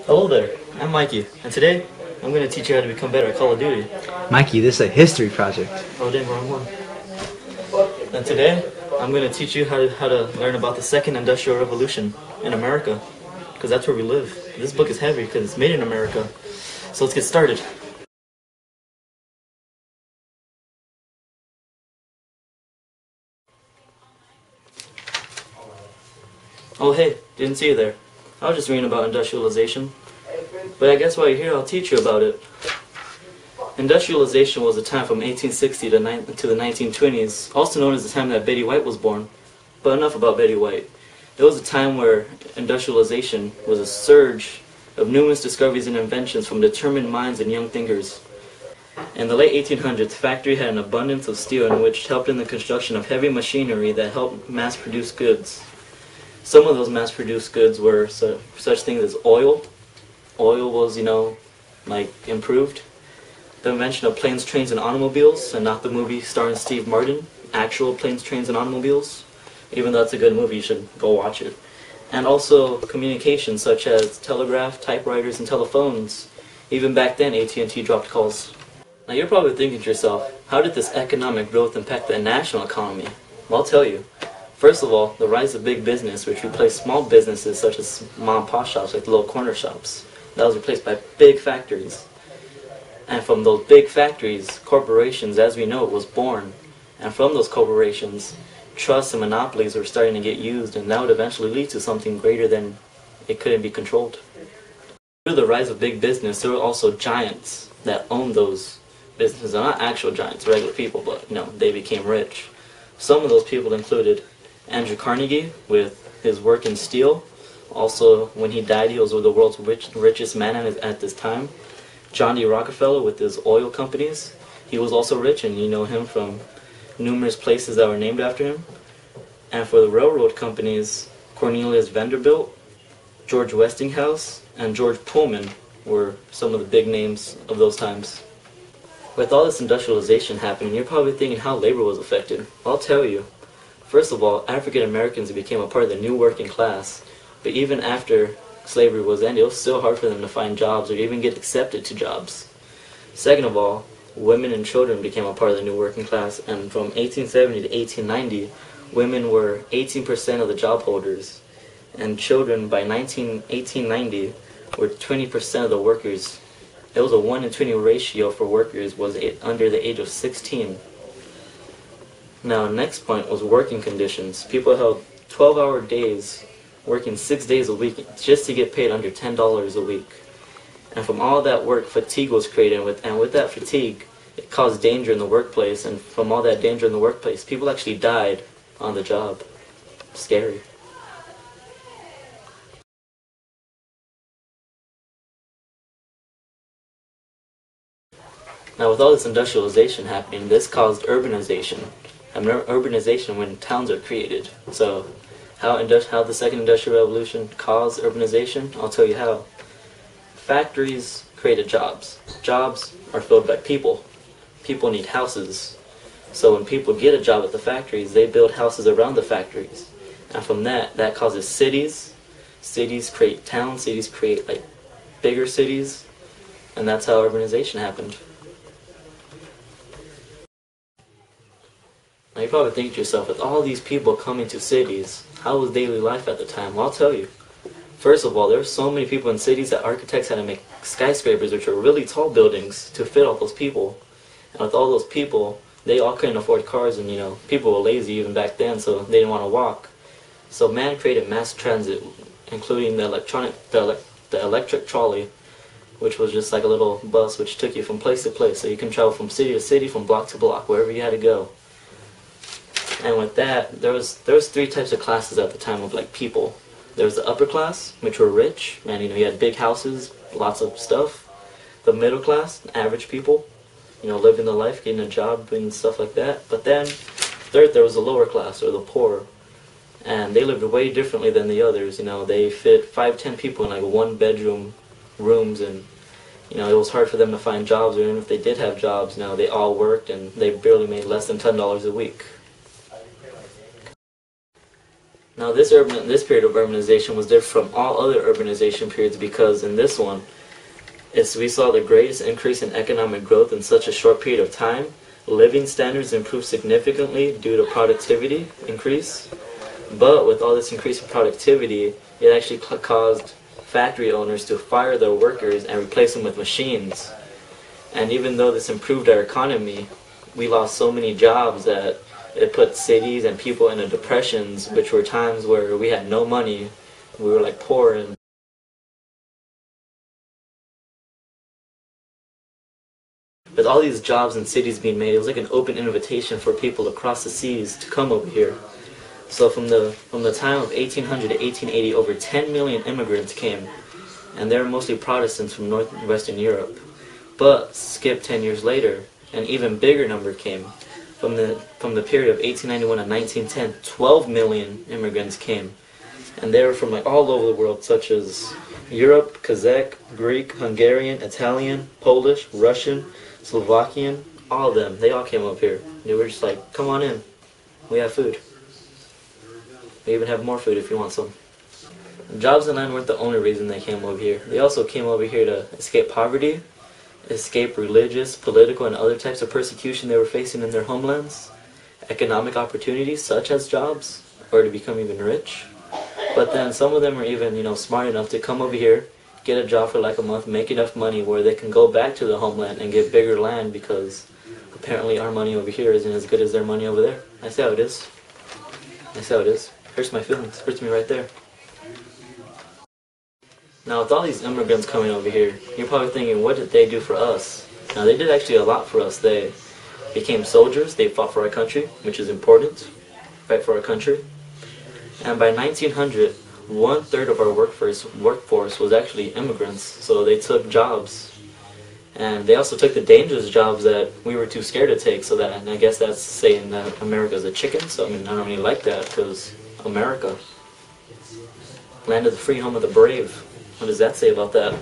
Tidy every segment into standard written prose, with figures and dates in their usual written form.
Hello there, I'm Mikey, and today I'm going to teach you how to become better at Call of Duty. Mikey, this is a history project. Oh damn, wrong one. And today I'm going to teach you how to learn about the second industrial revolution in America, because that's where we live. This book is heavy because it's made in America. So let's get started. Oh hey, didn't see you there. I was just reading about industrialization. But I guess while you're here I'll teach you about it. Industrialization was a time from 1860 to the 1920s, also known as the time that Betty White was born. But enough about Betty White. It was a time where industrialization was a surge of numerous discoveries and inventions from determined minds and young thinkers. In the late 1800s, the factory had an abundance of steel in which helped in the construction of heavy machinery that helped mass-produce goods. Some of those mass-produced goods were such things as oil. Oil was, improved. The invention of planes, trains, and automobiles, and not the movie starring Steve Martin. Actual planes, trains, and automobiles. Even though that's a good movie, you should go watch it. And also communications such as telegraph, typewriters, and telephones. Even back then, AT&T dropped calls. Now you're probably thinking to yourself, how did this economic growth impact the national economy? Well, I'll tell you. First of all, the rise of big business, which replaced small businesses such as mom and pop shops, like the little corner shops. That was replaced by big factories. And from those big factories, corporations, as we know it, was born. And from those corporations, trusts and monopolies were starting to get used, and that would eventually lead to something greater than it couldn't be controlled. Through the rise of big business, there were also giants that owned those businesses. They're not actual giants, regular people, but they became rich. Some of those people included Andrew Carnegie with his work in steel. Also, when he died, he was the world's richest man at this time. John D. Rockefeller with his oil companies. He was also rich, and you know him from numerous places that were named after him. And for the railroad companies, Cornelius Vanderbilt, George Westinghouse, and George Pullman were some of the big names of those times. With all this industrialization happening, you're probably thinking how labor was affected. I'll tell you. First of all, African Americans became a part of the new working class, but even after slavery was ended, it was still hard for them to find jobs or even get accepted to jobs. Second of all, women and children became a part of the new working class, and from 1870 to 1890, women were 18% of the job holders, and children by 1890 were 20% of the workers. It was a 1 in 20 ratio for workers was under the age of 16. Now, next point was working conditions. People held 12-hour days, working 6 days a week just to get paid under $10 a week. And from all that work, fatigue was created, and with that fatigue, it caused danger in the workplace, and from all that danger in the workplace, people actually died on the job. Scary. Now with all this industrialization happening, this caused urbanization. And urbanization when towns are created. So how the second industrial revolution caused urbanization? I'll tell you how. Factories created jobs. Jobs are filled by people. People need houses. So when people get a job at the factories, they build houses around the factories. And from that causes cities. Cities create towns. Cities create bigger cities. And that's how urbanization happened. Now you're probably thinking to yourself, with all these people coming to cities, how was daily life at the time? Well, I'll tell you. First of all, there were so many people in cities that architects had to make skyscrapers, which are really tall buildings, to fit all those people. And with all those people, they all couldn't afford cars, and people were lazy even back then, so they didn't want to walk. So man created mass transit, including the electric trolley, which was just like a little bus which took you from place to place, so you can travel from city to city, from block to block, wherever you had to go. And with that, there was three types of classes at the time of people. There was the upper class, which were rich, and you had big houses, lots of stuff. The middle class, average people, living the life, getting a job, doing stuff like that. But then, third, there was the lower class, or the poor, and they lived way differently than the others. They fit 5-10 people in one-bedroom rooms, and it was hard for them to find jobs, or even if they did have jobs, they all worked, and they barely made less than $10 a week. Now this period of urbanization was different from all other urbanization periods because in this one, we saw the greatest increase in economic growth in such a short period of time. Living standards improved significantly due to productivity increase. But with all this increase in productivity, it actually caused factory owners to fire their workers and replace them with machines. And even though this improved our economy, we lost so many jobs that it put cities and people into depressions, which were times where we had no money, we were like poor. And with all these jobs in cities being made, it was like an open invitation for people across the seas to come over here. So from the time of 1800 to 1880, over 10 million immigrants came, and they were mostly Protestants from North and Western Europe. But skip 10 years later, an even bigger number came. From the period of 1891 to 1910, 12 million immigrants came, and they were from like all over the world, such as Europe, Kazakh, Greek, Hungarian, Italian, Polish, Russian, Slovakian, all of them. They all came up here. They were just like, come on in, we have food. We even have more food if you want some. Jobs and land weren't the only reason they came over here. They also came over here to escape poverty, escape religious, political, and other types of persecution they were facing in their homelands, economic opportunities such as jobs, or to become even rich. But then some of them are even, smart enough to come over here, get a job for like a month, make enough money where they can go back to the homeland and get bigger land because apparently our money over here isn't as good as their money over there. I see how it is. I see how it is. Hurts my feelings. Hurts me right there. Now with all these immigrants coming over here, you're probably thinking, what did they do for us? Now they did actually a lot for us. They became soldiers, they fought for our country, which is important, fight for our country. And by 1900, 1/3 of our workforce was actually immigrants, so they took jobs. And they also took the dangerous jobs that we were too scared to take, so that, and I guess that's saying that America's a chicken, so I mean, I don't really like that, because America, land of the free, home of the brave. What does that say about that?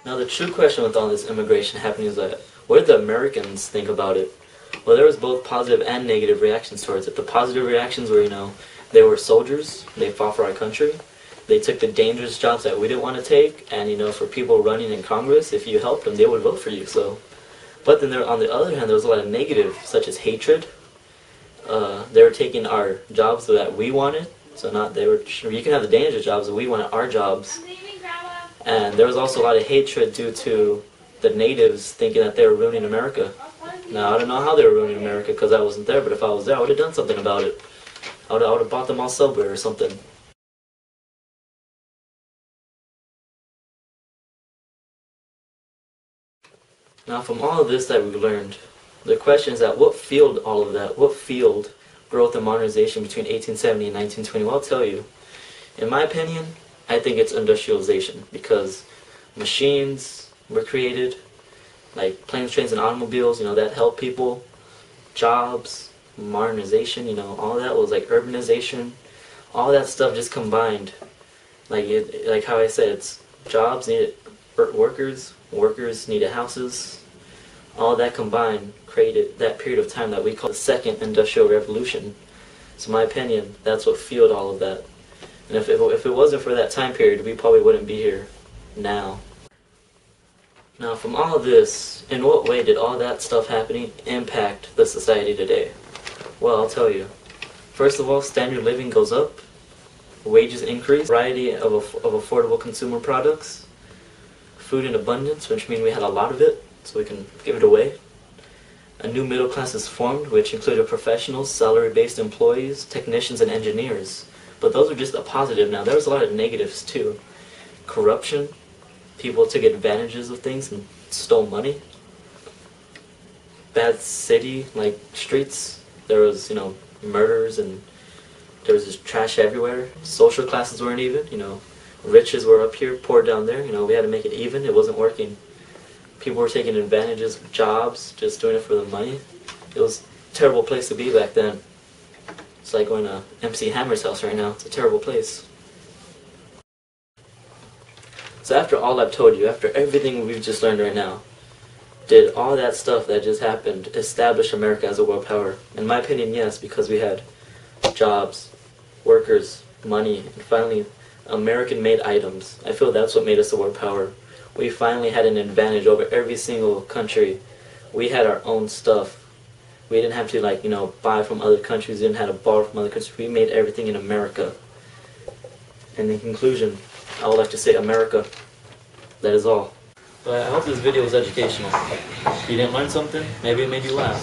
Now the true question with all this immigration happening is that, what did the Americans think about it? Well, there was both positive and negative reactions towards it. The positive reactions were, they were soldiers, they fought for our country, they took the dangerous jobs that we didn't want to take, and for people running in Congress, if you helped them, they would vote for you. So, but then on the other hand, there was a lot of negative, such as hatred. They were taking our jobs that we wanted. So you can have the dangerous jobs, but we wanted our jobs. And there was also a lot of hatred due to the natives thinking that they were ruining America. Now, I don't know how they were ruining America because I wasn't there, but if I was there, I would have done something about it. I would have bought them all Subway or something. Now, from all of this that we learned, the question is that what fueled all of that? What fueled growth and modernization between 1870 and 1920? Well, I'll tell you. In my opinion, I think it's industrialization, because machines were created, like planes, trains, and automobiles, that helped people. Jobs, modernization, all that was like urbanization. All that stuff just combined. Like how I said, it's jobs needed workers, workers needed houses. All that combined created that period of time that we call the Second Industrial Revolution. So in my opinion, that's what fueled all of that. And if it wasn't for that time period, we probably wouldn't be here now. Now from all of this, in what way did all that stuff happening impact the society today? Well, I'll tell you. First of all, standard living goes up, wages increase, variety of affordable consumer products, food in abundance, which means we had a lot of it, so we can give it away. A new middle class is formed, which included professionals, salary-based employees, technicians, and engineers. But those are just a positive. Now, there was a lot of negatives too. Corruption. People took advantages of things and stole money. Bad city, like streets. There was, murders, and there was just trash everywhere. Social classes weren't even, Riches were up here, poor down there. We had to make it even. It wasn't working. People were taking advantages of jobs, just doing it for the money. It was a terrible place to be back then. It's like going to MC Hammer's house right now. It's a terrible place. So after all I've told you, after everything we've just learned right now, did all that stuff that just happened establish America as a world power? In my opinion, yes, because we had jobs, work workers money, and finally American-made items. I feel that's what made us a world power. We finally had an advantage over every single country. We had our own stuff. We didn't have to, like, buy from other countries. We didn't have to borrow from other countries. We made everything in America. And in conclusion, I would like to say America. That is all. But I hope this video was educational. If you didn't learn something, maybe it made you laugh.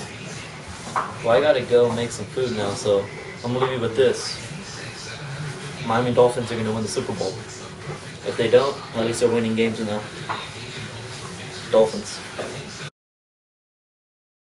Well, I gotta go make some food now, so I'm gonna leave you with this. Miami Dolphins are gonna win the Super Bowl. If they don't, well, at least they're winning games now. Dolphins.